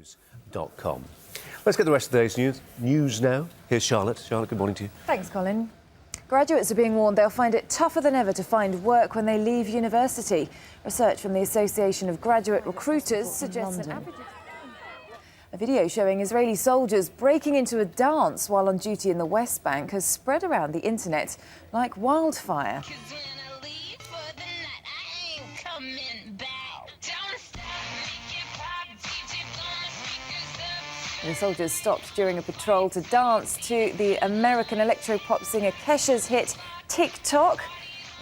news.com. Let's get the rest of the day's news now. Here's Charlotte. Charlotte, good morning to you. Thanks, Colin. Graduates are being warned they'll find it tougher than ever to find work when they leave university. Research from the Association of Graduate Recruiters suggests a video showing Israeli soldiers breaking into a dance while on duty in the West Bank has spread around the internet like wildfire. The soldiers stopped during a patrol to dance to the American electro-pop singer Kesha's hit TikTok.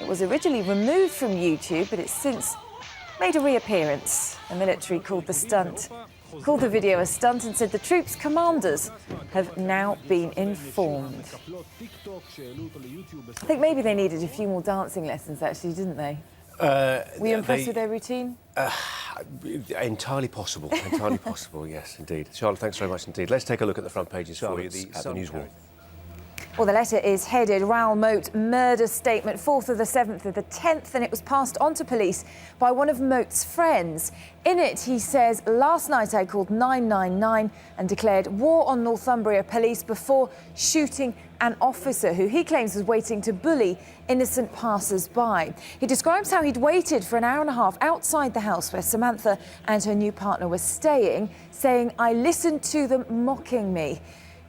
It was originally removed from YouTube, but it's since made a reappearance. The military called the video a stunt and said the troops' commanders have now been informed. I think maybe they needed a few more dancing lessons, actually, didn't they? Were you impressed with their routine? Entirely possible. Entirely possible, yes, indeed. Charlotte, thanks very much indeed. Let's take a look at the front pages for you at the Newswall. Well, the letter is headed Raoul Moat murder statement, 4th of the 7th of the 10th, and it was passed on to police by one of Moat's friends. In it, he says, last night I called 999 and declared war on Northumbria police before shooting an officer who he claims was waiting to bully innocent passers-by. He describes how he'd waited for an hour and a half outside the house where Samantha and her new partner were staying, saying, I listened to them mocking me.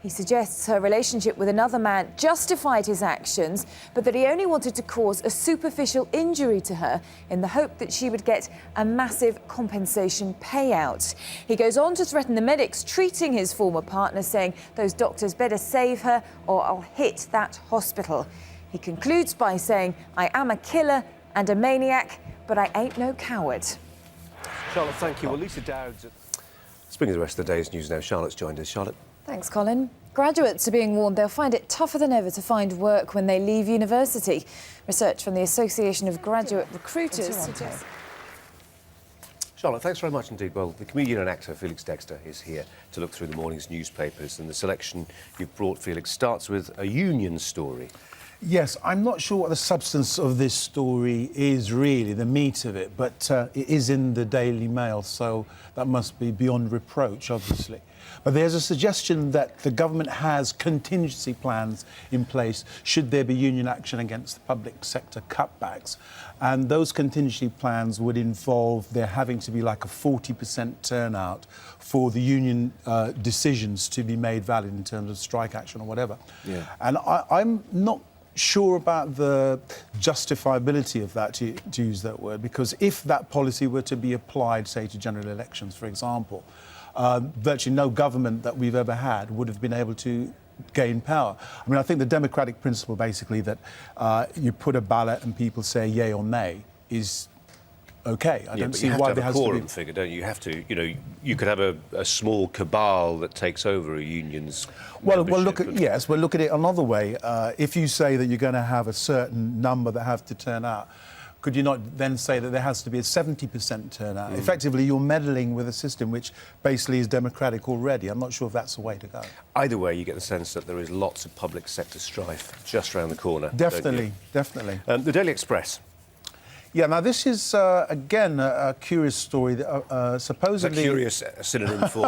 He suggests her relationship with another man justified his actions, but that he only wanted to cause a superficial injury to her in the hope that she would get a massive compensation payout. He goes on to threaten the medics treating his former partner, saying those doctors better save her or I'll hit that hospital. He concludes by saying, I am a killer and a maniac, but I ain't no coward. Charlotte, thank you. Well, Lisa Dowd's... Let's bring the rest of the day's news now. Charlotte's joined us. Charlotte. Thanks, Colin. Graduates are being warned they'll find it tougher than ever to find work when they leave university. Research from the Association of Graduate Recruiters suggests... Charlotte, thanks very much indeed. Well, the comedian and actor Felix Dexter is here to look through the morning's newspapers, and the selection you've brought, Felix, starts with a union story. Yes, I'm not sure what the substance of this story is really, the meat of it, but it is in the Daily Mail, so that must be beyond reproach, obviously. But there's a suggestion that the government has contingency plans in place should there be union action against the public sector cutbacks. And those contingency plans would involve there having to be like a 40% turnout for the union decisions to be made valid in terms of strike action or whatever. Yeah. And I'm not sure about the justifiability of that, to use that word, because if that policy were to be applied, say, to general elections, for example, virtually no government that we've ever had would have been able to gain power. I mean, I think the democratic principle, basically, that you put a ballot and people say yay or nay is OK. I don't see why there has to be... You have to have a quorum figure, don't you? You have to, you know, you could have a small cabal that takes over a union's look at it another way. If you say that you're going to have a certain number that have to turn out, could you not then say that there has to be a 70% turnout? Effectively, you're meddling with a system which basically is democratic already. I'm not sure if that's the way to go. Either way, you get the sense that there is lots of public sector strife just round the corner. Definitely, definitely. The Daily Express. Yeah, now this is, again, a curious story that supposedly... A curious synonym for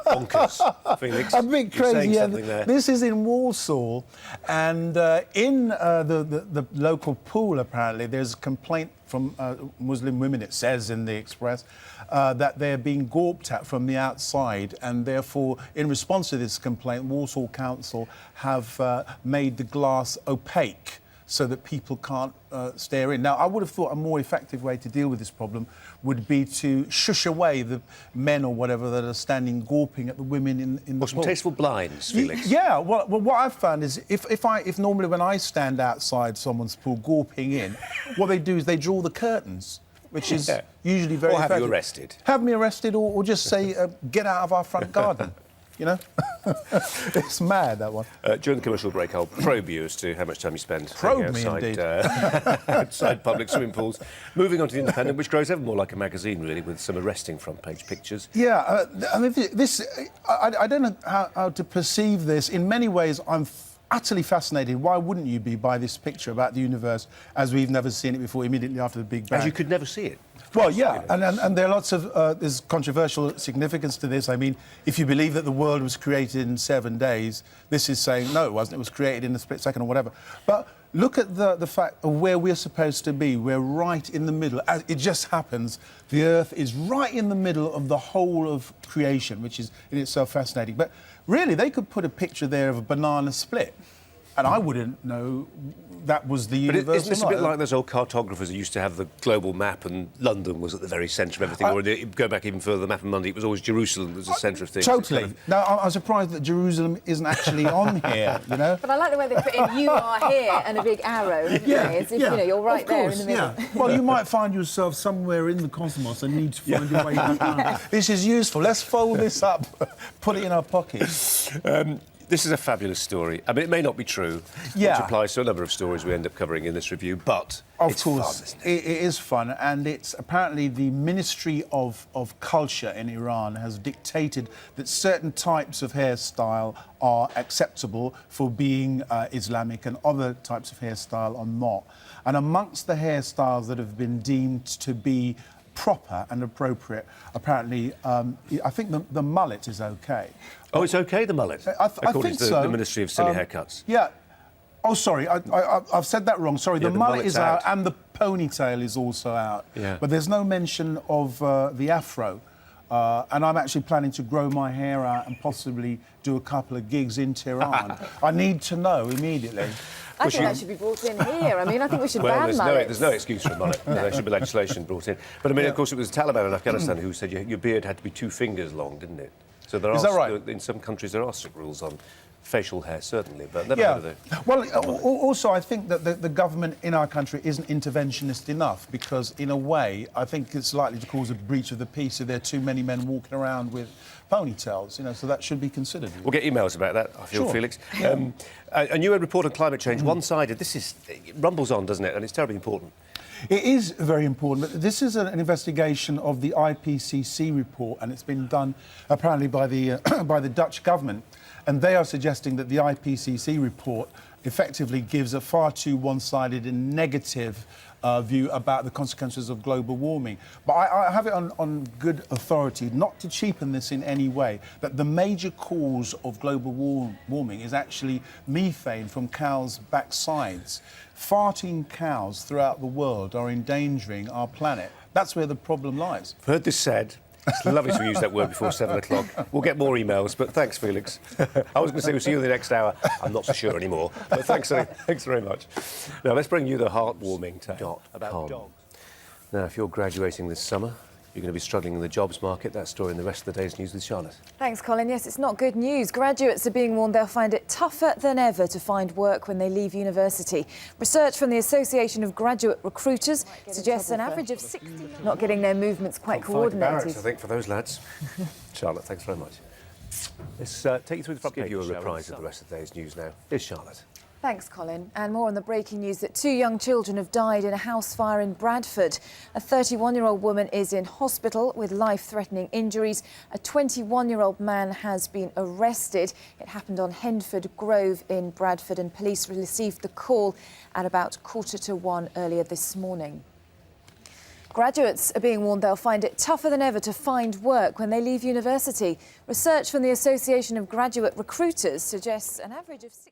bonkers, Felix. A bit crazy, yeah. There. This is in Walsall, and in the local pool, apparently, there's a complaint from Muslim women, it says in the Express, that they're being gawped at from the outside, and therefore, in response to this complaint, Walsall Council have made the glass opaque, so that people can't stare in. Now, I would have thought a more effective way to deal with this problem would be to shush away the men or whatever that are standing gawping at the women in the pool. Some tasteful blinds, Felix. Yeah, well, what I've found is if normally when I stand outside someone's pool gawping in, what they do is they draw the curtains, which is usually very effective. Or have you arrested. Have me arrested or just say, get out of our front garden. You know? It's mad, that one. During the commercial break, I'll probe you as to how much time you spend outside, outside public swimming pools. Moving on to The Independent, which grows ever more like a magazine, really, with some arresting front-page pictures. Yeah, I mean, I don't know how to perceive this. In many ways, I'm utterly fascinated. Why wouldn't you be by this picture about the universe as we've never seen it before, immediately after the Big Bang? As you could never see it. Well, yeah, and there are lots of there's controversial significance to this. I mean, if you believe that the world was created in 7 days, this is saying no, it wasn't. It was created in a split second or whatever. But look at the fact of where we're supposed to be. We're right in the middle. As it just happens, the Earth is right in the middle of the whole of creation, which is in itself fascinating. But really, they could put a picture there of a banana split, and I wouldn't know that was the universe. But isn't this a bit like those old cartographers who used to have the global map and London was at the very centre of everything? Or go back even further, the map of Monday, it was always Jerusalem that was the centre of things. Totally. No, I'm surprised that Jerusalem isn't actually on here, you know? But I like the way they put in "you are here" and a big arrow, isn't it? As if, you know, you're right there in the middle. Yeah. Well, you might find yourself somewhere in the cosmos and need to find your way back home. This is useful. Let's fold this up, put it in our pockets. This is a fabulous story. I mean, it may not be true, which applies to a number of stories we end up covering in this review, but it's fun, isn't it? It is fun, and it's apparently the Ministry of Culture in Iran has dictated that certain types of hairstyle are acceptable for being Islamic and other types of hairstyle are not. And amongst the hairstyles that have been deemed to be proper and appropriate, apparently, I think the mullet is OK. Oh, it's OK, the mullet? I think so. The Ministry of Silly Haircuts. Yeah. Oh, sorry, I've said that wrong. Sorry, the mullet is out and the ponytail is also out. Yeah. But there's no mention of the afro. And I'm actually planning to grow my hair out and possibly do a couple of gigs in Tehran. I need to know immediately. I think that should be brought in here. I mean, I think we should ban mullets. There's no excuse for a mullet. There should be legislation brought in. But I mean, of course, it was the Taliban in Afghanistan who said your beard had to be 2 fingers long, didn't it? So there Is that right? In some countries there are strict rules on facial hair, certainly, but never heard of it. Well, also, I think that the government in our country isn't interventionist enough because, in a way, I think it's likely to cause a breach of the peace if there are too many men walking around with ponytails, you know, so that should be considered. We'll get emails about that, I feel, Felix. A new report on climate change, one-sided. It rumbles on, doesn't it? And it's terribly important. It is very important, but this is an investigation of the IPCC report, and it's been done apparently by the by the Dutch government, and they are suggesting that the IPCC report effectively gives a far too one-sided and negative view about the consequences of global warming. But I have it on good authority, not to cheapen this in any way, that the major cause of global warming is actually methane from cows' backsides. Farting cows throughout the world are endangering our planet. That's where the problem lies. I've heard this said. It's lovely to use that word before 7 o'clock. We'll get more emails, but thanks, Felix. I was going to say we'll see you in the next hour. I'm not so sure anymore, but thanks very much. Now, let's bring you the heartwarming tale about dogs. Now, if you're graduating this summer, you're going to be struggling in the jobs market. That story in the rest of the day's news with Charlotte. Thanks, Colin. Yes, it's not good news. Graduates are being warned they'll find it tougher than ever to find work when they leave university. Research from the Association of Graduate Recruiters suggests an average of 60 not getting their movements quite coordinated. I think, for those lads. Charlotte, thanks very much. Let's take you through the front page. Give you a reprise of the rest of the day's news now. Here's Charlotte. Thanks, Colin. And more on the breaking news that 2 young children have died in a house fire in Bradford. A 31-year-old woman is in hospital with life-threatening injuries. A 21-year-old man has been arrested. It happened on Henford Grove in Bradford, and police received the call at about 1:45 earlier this morning. Graduates are being warned they'll find it tougher than ever to find work when they leave university. Research from the Association of Graduate Recruiters suggests an average of 60